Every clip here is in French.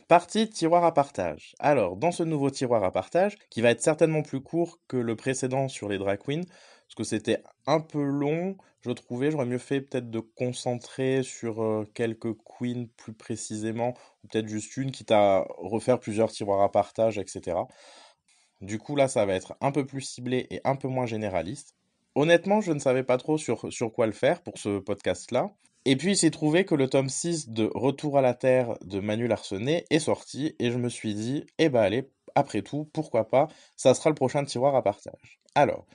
Partie tiroir à partage. Alors, dans ce nouveau tiroir à partage, qui va être certainement plus court que le précédent sur les drag queens, parce que c'était un peu long, je trouvais, j'aurais mieux fait peut-être de concentrer sur quelques queens plus précisément, ou peut-être juste une, quitte à refaire plusieurs tiroirs à partage, etc. Du coup, là, ça va être un peu plus ciblé et un peu moins généraliste. Honnêtement, je ne savais pas trop sur quoi le faire pour ce podcast-là. Et puis, il s'est trouvé que le tome 6 de Retour à la Terre de Manu Larsenet est sorti, et je me suis dit, eh ben allez, après tout, pourquoi pas, ça sera le prochain tiroir à partage. Alors,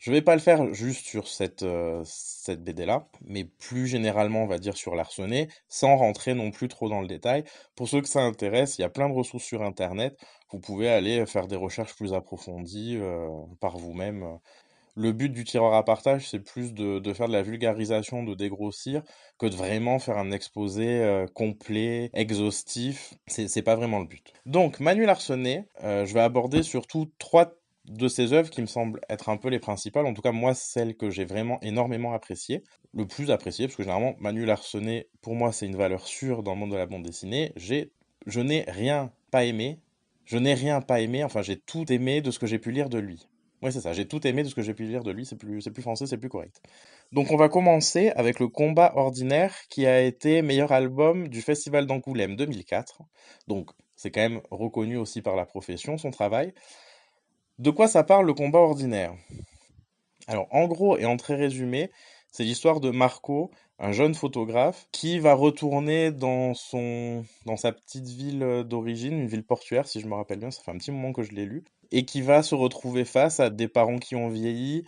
je vais pas le faire juste sur cette BD-là, mais plus généralement, on va dire, sur Larsenet, sans rentrer non plus trop dans le détail. Pour ceux que ça intéresse, il y a plein de ressources sur Internet. Vous pouvez aller faire des recherches plus approfondies par vous-même. Le but du tireur à partage, c'est plus de faire de la vulgarisation, de dégrossir, que de vraiment faire un exposé complet, exhaustif. C'est pas vraiment le but. Donc, Manu Larsenet, je vais aborder surtout trois de ses œuvres qui me semblent être un peu les principales, en tout cas moi celles que j'ai vraiment énormément appréciées, le plus apprécié, parce que généralement Manu Larsenet, pour moi c'est une valeur sûre dans le monde de la bande dessinée, je n'ai rien pas aimé, enfin j'ai tout aimé de ce que j'ai pu lire de lui. Oui, c'est ça, j'ai tout aimé de ce que j'ai pu lire de lui, c'est plus français, c'est plus correct. Donc on va commencer avec le Combat ordinaire qui a été meilleur album du Festival d'Angoulême 2004. Donc c'est quand même reconnu aussi par la profession, son travail. De quoi ça parle le Combat ordinaire? Alors en gros et en très résumé, c'est l'histoire de Marco, un jeune photographe qui va retourner dans sa petite ville d'origine, une ville portuaire si je me rappelle bien, ça fait un petit moment que je l'ai lu, et qui va se retrouver face à des parents qui ont vieilli,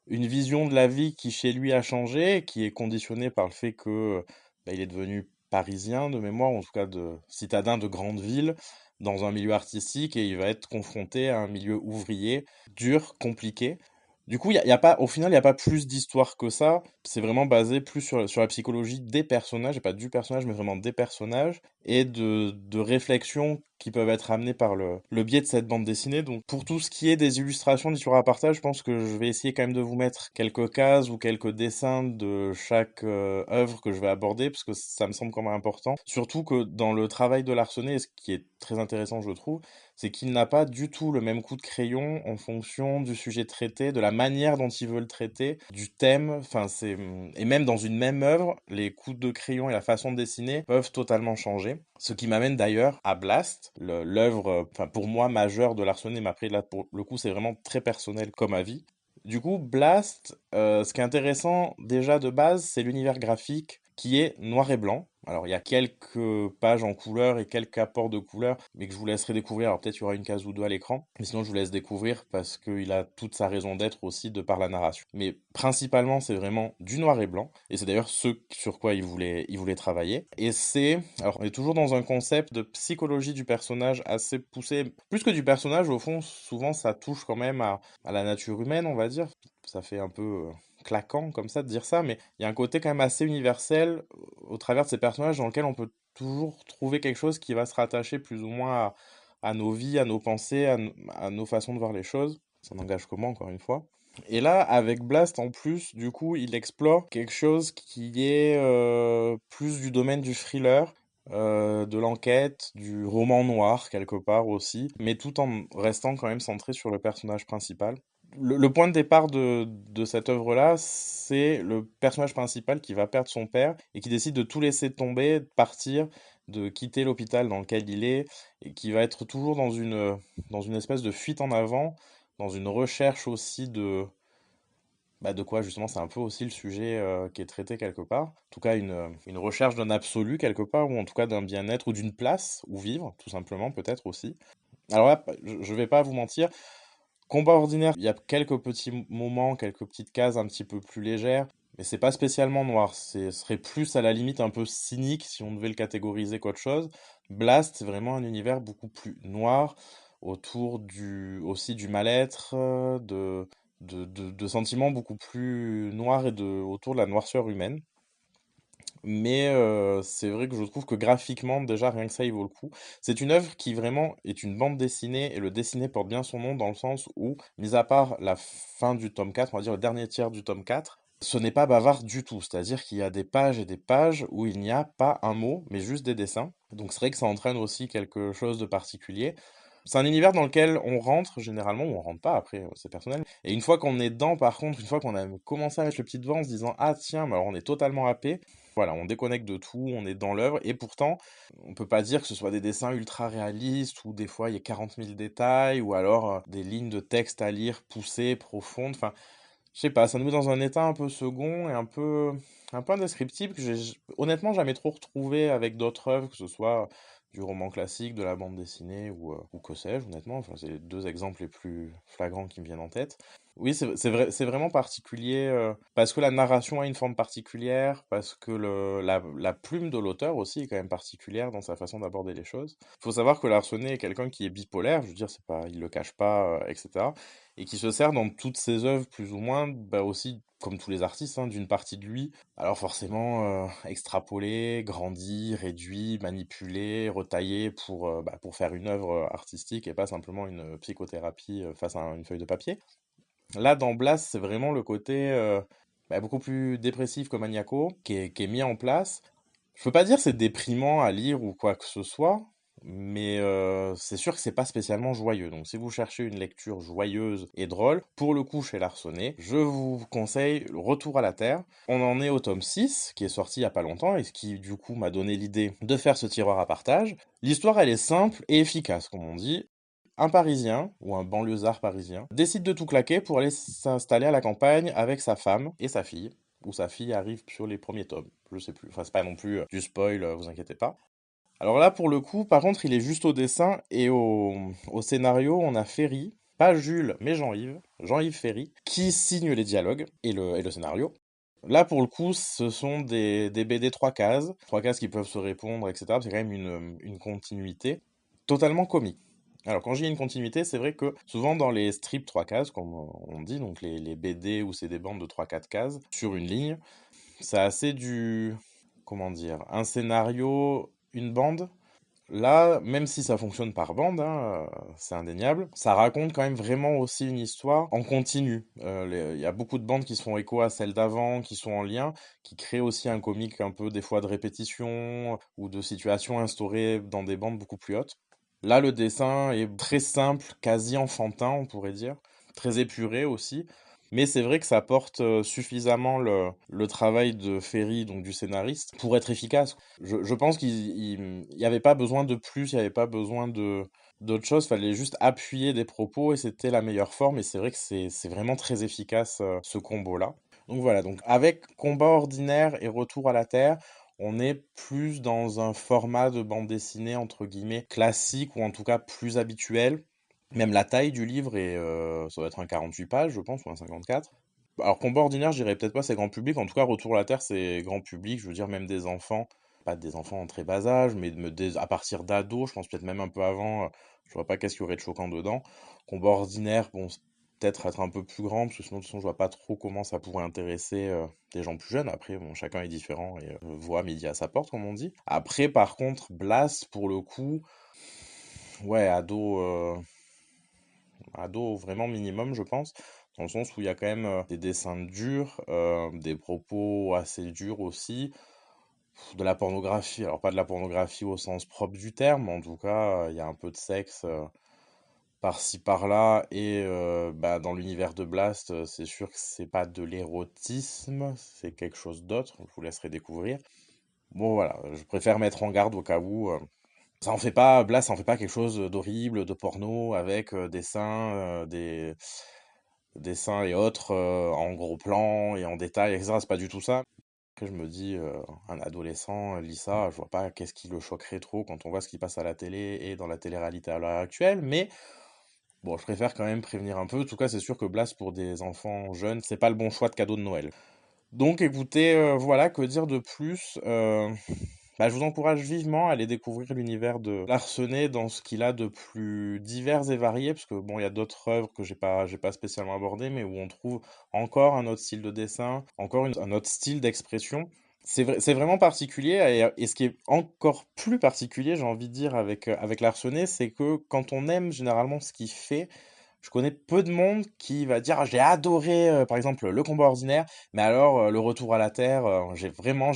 une vision de la vie qui chez lui a changé, qui est conditionnée par le fait que il est devenu parisien de mémoire, ou en tout cas de citadin de grande ville, dans un milieu artistique, et il va être confronté à un milieu ouvrier dur, compliqué. Du coup, y a pas, au final, il n'y a pas plus d'histoire que ça. C'est vraiment basé plus sur la psychologie des personnages, et pas du personnage, mais vraiment des personnages, et de réflexions qui peuvent être amenées par le biais de cette bande dessinée. Donc, pour tout ce qui est des illustrations d'histoire à partage, je pense que je vais essayer quand même de vous mettre quelques cases ou quelques dessins de chaque œuvre que je vais aborder, parce que ça me semble quand même important. Surtout que dans le travail de Larsenet, et ce qui est très intéressant, je trouve, c'est qu'il n'a pas du tout le même coup de crayon en fonction du sujet traité, de la manière dont il veut le traiter, du thème, et même dans une même œuvre, les coups de crayon et la façon de dessiner peuvent totalement changer. Ce qui m'amène d'ailleurs à Blast, l'œuvre, pour moi, majeure de Larsenet, mais après, là, pour le coup, c'est vraiment très personnel comme avis. Du coup, Blast, ce qui est intéressant déjà de base, c'est l'univers graphique qui est noir et blanc. Alors, il y a quelques pages en couleur et quelques apports de couleur, mais que je vous laisserai découvrir. Alors, peut-être il y aura une case ou deux à l'écran, mais sinon, je vous laisse découvrir parce qu'il a toute sa raison d'être aussi de par la narration. Mais principalement, c'est vraiment du noir et blanc, et c'est d'ailleurs ce sur quoi il voulait travailler. Et alors, on est toujours dans un concept de psychologie du personnage assez poussé. Plus que du personnage, au fond, souvent, ça touche quand même à la nature humaine, on va dire. Ça fait un peu claquant comme ça de dire ça, mais il y a un côté quand même assez universel au travers de ces personnages dans lequel on peut toujours trouver quelque chose qui va se rattacher plus ou moins à nos vies, à nos pensées, à nos façons de voir les choses. Ça n'engage que moi, encore une fois. Et là, avec Blast, en plus, du coup, il explore quelque chose qui est plus du domaine du thriller, de l'enquête, du roman noir, quelque part aussi, mais tout en restant quand même centré sur le personnage principal. Le point de départ de cette œuvre-là, c'est le personnage principal qui va perdre son père et qui décide de tout laisser tomber, de partir, de quitter l'hôpital dans lequel il est, et qui va être toujours dans une espèce de fuite en avant, dans une recherche aussi de quoi justement c'est un peu aussi le sujet qui est traité quelque part. En tout cas, une recherche d'un absolu quelque part, ou en tout cas d'un bien-être ou d'une place où vivre, tout simplement peut-être aussi. Alors là, je vais pas vous mentir, combat ordinaire, il y a quelques petits moments, quelques petites cases un petit peu plus légères, mais c'est pas spécialement noir. Ce serait plus à la limite un peu cynique si on devait le catégoriser qu'autre chose. Blast, c'est vraiment un univers beaucoup plus noir, autour aussi du mal-être, de sentiments beaucoup plus noirs et autour de la noirceur humaine. Mais c'est vrai que je trouve que graphiquement, déjà, rien que ça, il vaut le coup. C'est une œuvre qui vraiment est une bande dessinée, et le dessiné porte bien son nom dans le sens où, mis à part la fin du tome 4, on va dire le dernier tiers du tome 4, Ce n'est pas bavard du tout, c'est-à-dire qu'il y a des pages et des pages où il n'y a pas un mot, mais juste des dessins. Donc c'est vrai que ça entraîne aussi quelque chose de particulier. C'est un univers dans lequel on rentre généralement, ou on rentre pas, après c'est personnel. Et une fois qu'on est dedans, par contre, une fois qu'on a commencé à mettre le pied devant en se disant ah tiens, mais alors on est totalement happé, voilà, on déconnecte de tout, on est dans l'œuvre, et pourtant, on peut pas dire que ce soit des dessins ultra réalistes, ou des fois il y a 40 000 détails, ou alors des lignes de texte à lire poussées, profondes, enfin, je sais pas, ça nous met dans un état un peu second et un peu indescriptible que j'ai honnêtement jamais trop retrouvé avec d'autres œuvres, que ce soit du roman classique, de la bande dessinée ou que sais-je, honnêtement. Enfin, c'est les deux exemples les plus flagrants qui me viennent en tête. Oui, c'est vrai, c'est vraiment particulier parce que la narration a une forme particulière, parce que la plume de l'auteur aussi est quand même particulière dans sa façon d'aborder les choses. Il faut savoir que Larsonnet est quelqu'un qui est bipolaire, je veux dire, c'est pas, il le cache pas, etc. Et qui se sert dans toutes ses œuvres, plus ou moins, bah aussi, comme tous les artistes, hein, d'une partie de lui. Alors forcément, extrapolé, grandi, réduit, manipulé, retaillé pour faire une œuvre artistique et pas simplement une psychothérapie face à une feuille de papier. Là, dans Blast, c'est vraiment le côté beaucoup plus dépressif que maniaco qui est mis en place. Je peux pas dire c'est déprimant à lire ou quoi que ce soit, mais c'est sûr que c'est pas spécialement joyeux. Donc si vous cherchez une lecture joyeuse et drôle, pour le coup chez Larsonnet, je vous conseille le Retour à la Terre. On en est au tome 6, qui est sorti il y a pas longtemps, et ce qui du coup m'a donné l'idée de faire ce tiroir à partage. L'histoire elle est simple et efficace, comme on dit. Un Parisien, ou un banlieusard parisien, décide de tout claquer pour aller s'installer à la campagne avec sa femme et sa fille, ou sa fille arrive sur les premiers tomes, je sais plus. Enfin, c'est pas non plus du spoil, vous inquiétez pas. Alors là, pour le coup, par contre, il est juste au dessin et au scénario, on a Ferry, pas Jules, mais Jean-Yves, Jean-Yves Ferry, qui signe les dialogues et le scénario. Là, pour le coup, ce sont des BD trois cases qui peuvent se répondre, etc. C'est quand même une continuité totalement comique. Alors, quand j'ai une continuité, c'est vrai que souvent dans les strips 3 cases, comme on dit, donc les BD où c'est des bandes de 3-4 cases sur une ligne, c'est assez comment dire, un scénario, une bande. Là, même si ça fonctionne par bande, hein, c'est indéniable, ça raconte quand même vraiment aussi une histoire en continu. Il y a beaucoup de bandes qui se font écho à celles d'avant, qui sont en lien, qui créent aussi un comique un peu des fois de répétition ou de situations instaurées dans des bandes beaucoup plus hautes. Là, le dessin est très simple, quasi enfantin, on pourrait dire, très épuré aussi. Mais c'est vrai que ça porte suffisamment le travail de Ferry, donc du scénariste, pour être efficace. Je pense qu'il n'y avait pas besoin de plus, il n'y avait pas besoin d'autre chose, fallait juste appuyer des propos et c'était la meilleure forme. Et c'est vrai que c'est vraiment très efficace ce combo-là. Donc voilà, donc avec Combat ordinaire et Retour à la Terre, on est plus dans un format de bande dessinée entre guillemets classique ou en tout cas plus habituel. Même la taille du livre ça doit être un 48 pages, je pense, ou un 54. Alors, Combat ordinaire, je dirais peut-être pas c'est grand public. En tout cas, Retour à la Terre, c'est grand public. Je veux dire, même des enfants, pas des enfants en très bas âge, mais à partir d'ados, je pense peut-être même un peu avant. Je vois pas qu'est-ce qu'il y aurait de choquant dedans. Combat ordinaire, bon, peut-être être un peu plus grand, parce que sinon, de toute façon, je vois pas trop comment ça pourrait intéresser des gens plus jeunes. Après, bon, chacun est différent et voit midi à sa porte, comme on dit. Après, par contre, Blast, pour le coup, ouais, ado vraiment minimum, je pense, dans le sens où il y a quand même des dessins durs, des propos assez durs aussi, de la pornographie. Alors pas de la pornographie au sens propre du terme, mais en tout cas, il y a un peu de sexe par-ci par-là. Et dans l'univers de Blast, c'est sûr que c'est pas de l'érotisme, c'est quelque chose d'autre. Je vous laisserai découvrir. Bon voilà, je préfère mettre en garde au cas où. Ça en fait pas, Blast, ça en fait pas quelque chose d'horrible, de porno, avec des seins, des seins et autres en gros plan et en détail, etc. C'est pas du tout ça. Après, je me dis, un adolescent lit ça, je vois pas qu'est-ce qui le choquerait trop quand on voit ce qui passe à la télé et dans la télé-réalité à l'heure actuelle, mais bon, je préfère quand même prévenir un peu. En tout cas, c'est sûr que Blast pour des enfants jeunes, c'est pas le bon choix de cadeau de Noël. Donc écoutez, voilà, que dire de plus? Je vous encourage vivement à aller découvrir l'univers de Larsenet dans ce qu'il a de plus divers et varié, parce que bon, il y a d'autres œuvres que j'ai pas spécialement abordées, mais où on trouve encore un autre style de dessin, encore un autre style d'expression. C'est vraiment particulier, et ce qui est encore plus particulier, j'ai envie de dire, avec Larsenet, c'est que quand on aime généralement ce qu'il fait, Je connais peu de monde qui va dire: «Ah, j'ai adoré, par exemple, le combat ordinaire, mais alors, le retour à la terre, j'ai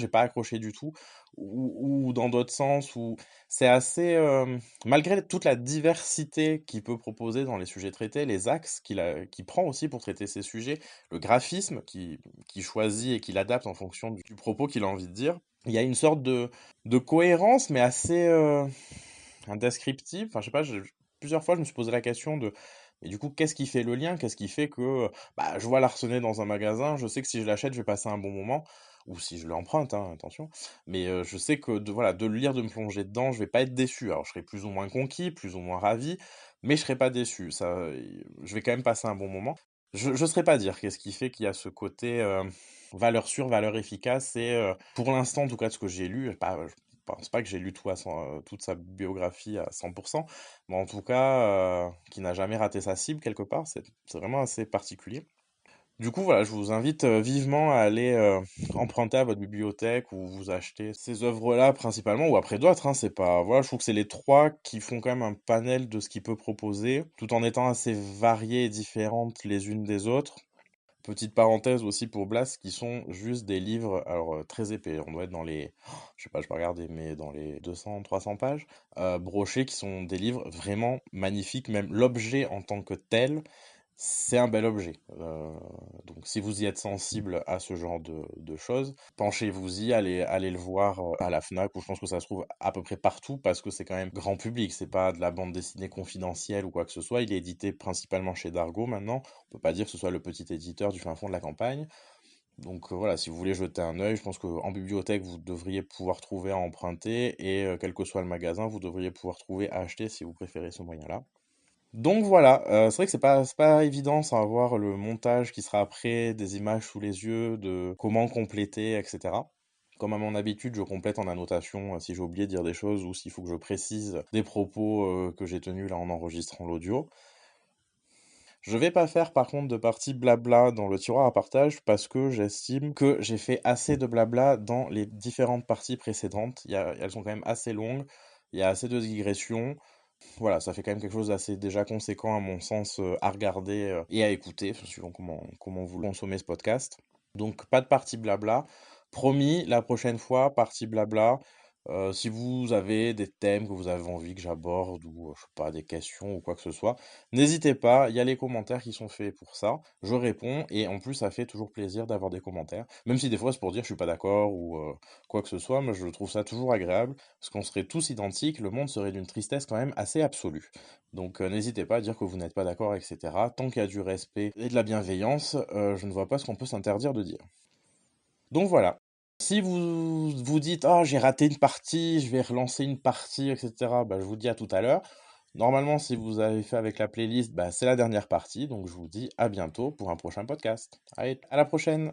pas accroché du tout». Ou dans d'autres sens où c'est assez, malgré toute la diversité qu'il peut proposer dans les sujets traités, les axes qu'il prend aussi pour traiter ces sujets, le graphisme qu'il choisit et qu'il adapte en fonction du propos qu'il a envie de dire. Il y a une sorte de cohérence, mais assez, indescriptible. Enfin, je sais pas, plusieurs fois, je me suis posé la question de, mais du coup, qu'est-ce qui fait le lien? Qu'est-ce qui fait que, bah, je vois Larsenet dans un magasin, je sais que si je l'achète, je vais passer un bon moment, ou si je l'emprunte, hein, attention. Mais je sais que voilà, de le lire, de me plonger dedans, je vais pas être déçu. Alors, je serai plus ou moins conquis, plus ou moins ravi, mais je serai pas déçu. Je vais quand même passer un bon moment. Je saurais pas dire qu'est-ce qui fait qu'il y a ce côté valeur sûre, valeur efficace. Et pour l'instant, en tout cas, de ce que j'ai lu, pense pas que j'ai lu toute sa biographie à 100%, mais en tout cas, qui n'a jamais raté sa cible quelque part, c'est vraiment assez particulier. Du coup, voilà, je vous invite vivement à aller emprunter à votre bibliothèque ou vous acheter ces œuvres-là principalement, ou après d'autres, hein, c'est pas... Voilà, je trouve que c'est les trois qui font quand même un panel de ce qu'il peut proposer, tout en étant assez variées et différentes les unes des autres. Petite parenthèse aussi pour Blast, qui sont juste des livres, alors très épais, on doit être dans les, je sais pas, je peux regarder, mais dans les 200, 300 pages, brochés, qui sont des livres vraiment magnifiques, même l'objet en tant que tel, c'est un bel objet. Donc si vous y êtes sensible à ce genre de choses, penchez-vous-y, allez le voir à la Fnac, où je pense que ça se trouve à peu près partout, parce que c'est quand même grand public, c'est pas de la bande dessinée confidentielle ou quoi que ce soit, il est édité principalement chez Dargo maintenant, on peut pas dire que ce soit le petit éditeur du fin fond de la campagne. Donc voilà, si vous voulez jeter un œil, je pense qu'en bibliothèque, vous devriez pouvoir trouver à emprunter, et quel que soit le magasin, vous devriez pouvoir trouver à acheter si vous préférez ce moyen-là. Donc voilà, c'est vrai que c'est pas évident sans avoir le montage qui sera après, des images sous les yeux, de comment compléter, etc. Comme à mon habitude, je complète en annotation si j'ai oublié de dire des choses ou s'il faut que je précise des propos que j'ai tenus là en enregistrant l'audio. Je vais pas faire par contre de partie blabla dans le tiroir à partage parce que j'estime que j'ai fait assez de blabla dans les différentes parties précédentes. Elles sont quand même assez longues, il y a assez de digressions. Voilà, ça fait quand même quelque chose d'assez déjà conséquent à mon sens à regarder et à écouter, suivant comment vous consommez ce podcast. Donc pas de partie blabla. Promis, la prochaine fois, partie blabla. Si vous avez des thèmes que vous avez envie que j'aborde ou je sais pas, des questions ou quoi que ce soit, n'hésitez pas, il y a les commentaires qui sont faits pour ça. Je réponds et en plus ça fait toujours plaisir d'avoir des commentaires. Même si des fois c'est pour dire je suis pas d'accord ou quoi que ce soit, mais je trouve ça toujours agréable parce qu'on serait tous identiques, le monde serait d'une tristesse quand même assez absolue. Donc n'hésitez pas à dire que vous n'êtes pas d'accord, etc. Tant qu'il y a du respect et de la bienveillance, je ne vois pas ce qu'on peut s'interdire de dire. Donc voilà. Si vous vous dites: «Ah, j'ai raté une partie, je vais relancer une partie, etc.», bah, je vous dis à tout à l'heure. Normalement, si vous avez fait avec la playlist, bah, c'est la dernière partie. Donc je vous dis à bientôt pour un prochain podcast. Allez, à la prochaine!